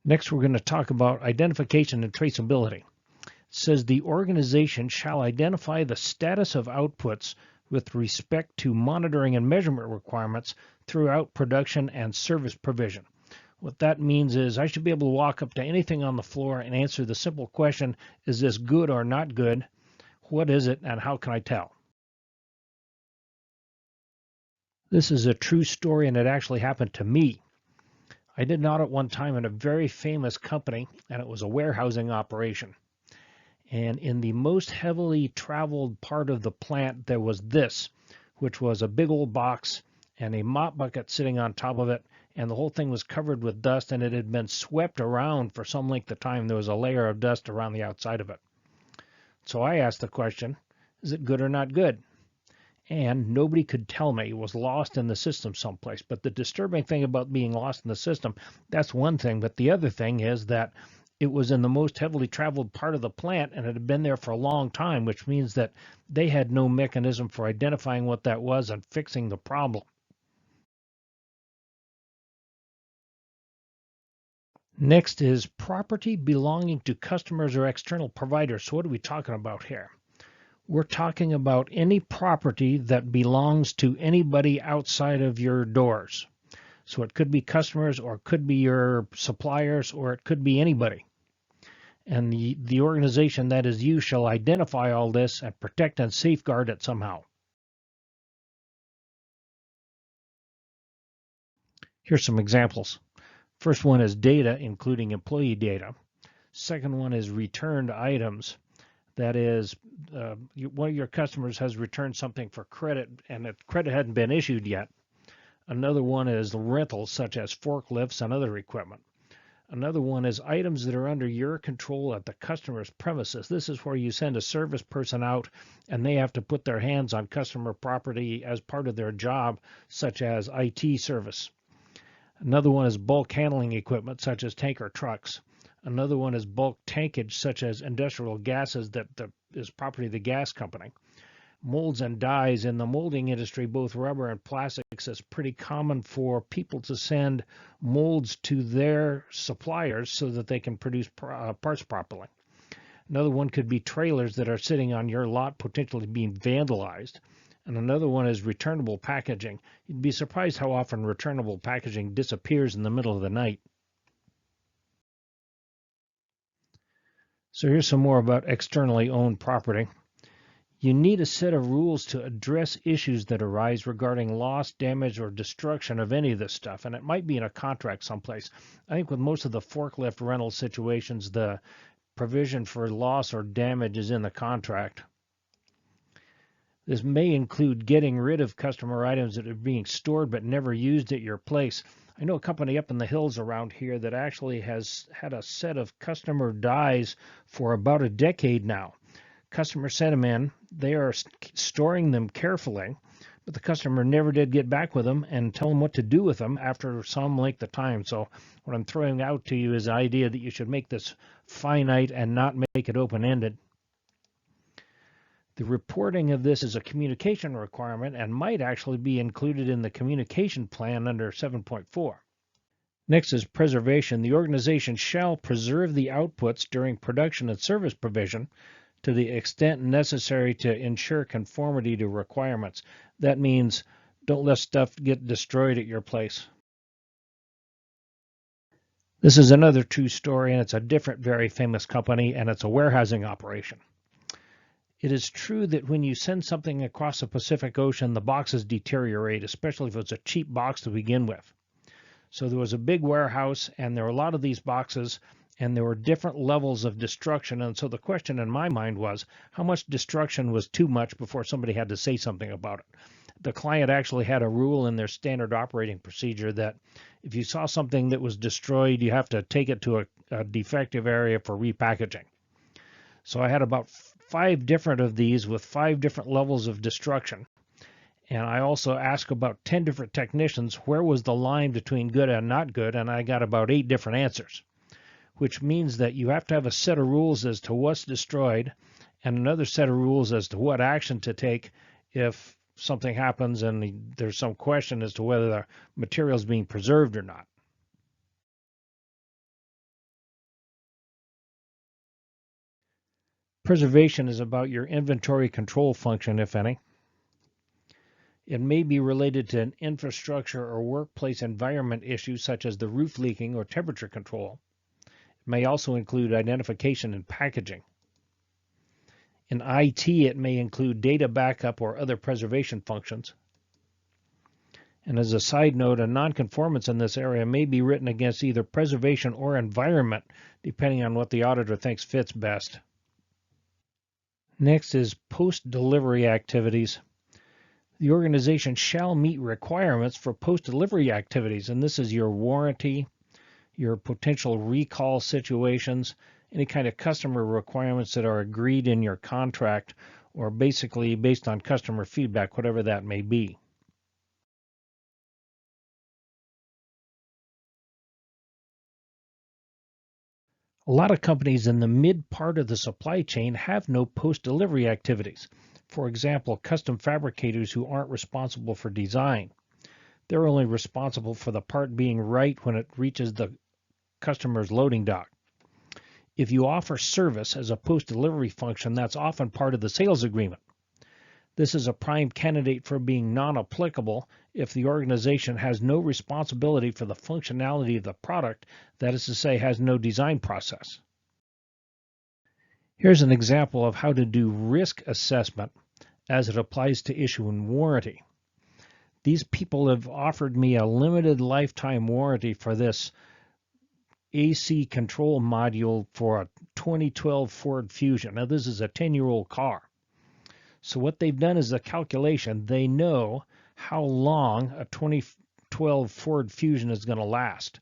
Next, we're going to talk about identification and traceability. It says the organization shall identify the status of outputs with respect to monitoring and measurement requirements throughout production and service provision. What that means is I should be able to walk up to anything on the floor and answer the simple question, is this good or not good? What is it and how can I tell? This is a true story and it actually happened to me. I did an audit one time in a very famous company and it was a warehousing operation. And in the most heavily traveled part of the plant, there was this, which was a big old box and a mop bucket sitting on top of it. And the whole thing was covered with dust and it had been swept around for some length of time. There was a layer of dust around the outside of it. So I asked the question, is it good or not good? And nobody could tell me. It was lost in the system someplace. But the disturbing thing about being lost in the system, that's one thing. But the other thing is that it was in the most heavily traveled part of the plant and it had been there for a long time, which means that they had no mechanism for identifying what that was and fixing the problem. Next is property belonging to customers or external providers. So what are we talking about here? We're talking about any property that belongs to anybody outside of your doors. So it could be customers or it could be your suppliers or it could be anybody. And the organization that is you shall identify all this and protect and safeguard it somehow. Here's some examples. First one is data, including employee data. Second one is returned items. That is, one of your customers has returned something for credit and the credit hadn't been issued yet. Another one is rentals, such as forklifts and other equipment. Another one is items that are under your control at the customer's premises. This is where you send a service person out and they have to put their hands on customer property as part of their job, such as IT service. Another one is bulk handling equipment, such as tanker trucks. Another one is bulk tankage, such as industrial gases that is property of the gas company. Molds and dyes in the molding industry, both rubber and plastics, is pretty common for people to send molds to their suppliers so that they can produce parts properly. Another one could be trailers that are sitting on your lot potentially being vandalized. And another one is returnable packaging. You'd be surprised how often returnable packaging disappears in the middle of the night. So here's some more about externally owned property. You need a set of rules to address issues that arise regarding loss, damage, or destruction of any of this stuff. And it might be in a contract someplace. I think with most of the forklift rental situations, the provision for loss or damage is in the contract. This may include getting rid of customer items that are being stored but never used at your place. I know a company up in the hills around here that actually has had a set of customer dies for about a decade now. Customer sent them in. They are storing them carefully, but the customer never did get back with them and tell them what to do with them after some length of time. So what I'm throwing out to you is the idea that you should make this finite and not make it open-ended. The reporting of this is a communication requirement and might actually be included in the communication plan under 7.4. Next is preservation. The organization shall preserve the outputs during production and service provision to the extent necessary to ensure conformity to requirements. That means don't let stuff get destroyed at your place. This is another true story, and it's a different very famous company, and it's a warehousing operation. It is true that when you send something across the Pacific Ocean, the boxes deteriorate, especially if it's a cheap box to begin with. So there was a big warehouse, and there were a lot of these boxes, and there were different levels of destruction. And so the question in my mind was, how much destruction was too much before somebody had to say something about it? The client actually had a rule in their standard operating procedure that if you saw something that was destroyed, you have to take it to a defective area for repackaging. So I had about 5 different of these with 5 different levels of destruction. And I also asked about 10 different technicians, where was the line between good and not good? And I got about 8 different answers, which means that you have to have a set of rules as to what's destroyed and another set of rules as to what action to take if something happens and there's some question as to whether the material is being preserved or not. Preservation is about your inventory control function, if any. It may be related to an infrastructure or workplace environment issue such as the roof leaking or temperature control. It may also include identification and packaging. In IT, it may include data backup or other preservation functions. And as a side note, a nonconformance in this area may be written against either preservation or environment, depending on what the auditor thinks fits best. Next is post-delivery activities. The organization shall meet requirements for post-delivery activities, and this is your warranty, your potential recall situations, any kind of customer requirements that are agreed in your contract, or basically based on customer feedback, whatever that may be. A lot of companies in the mid part of the supply chain have no post-delivery activities. For example, custom fabricators who aren't responsible for design. They're only responsible for the part being right when it reaches the customer's loading dock. If you offer service as a post-delivery function, that's often part of the sales agreement. This is a prime candidate for being non-applicable if the organization has no responsibility for the functionality of the product, that is to say, has no design process. Here's an example of how to do risk assessment as it applies to issuing warranty. These people have offered me a limited lifetime warranty for this AC control module for a 2012 Ford Fusion. Now, this is a 10-year-old car. So what they've done is a calculation. They know how long a 2012 Ford Fusion is going to last.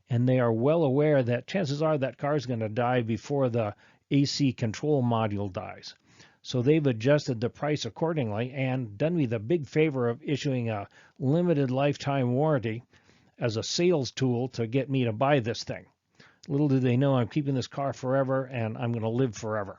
And they are well aware that chances are that car is going to die before the AC control module dies. So they've adjusted the price accordingly and done me the big favor of issuing a limited lifetime warranty as a sales tool to get me to buy this thing. Little do they know I'm keeping this car forever and I'm going to live forever.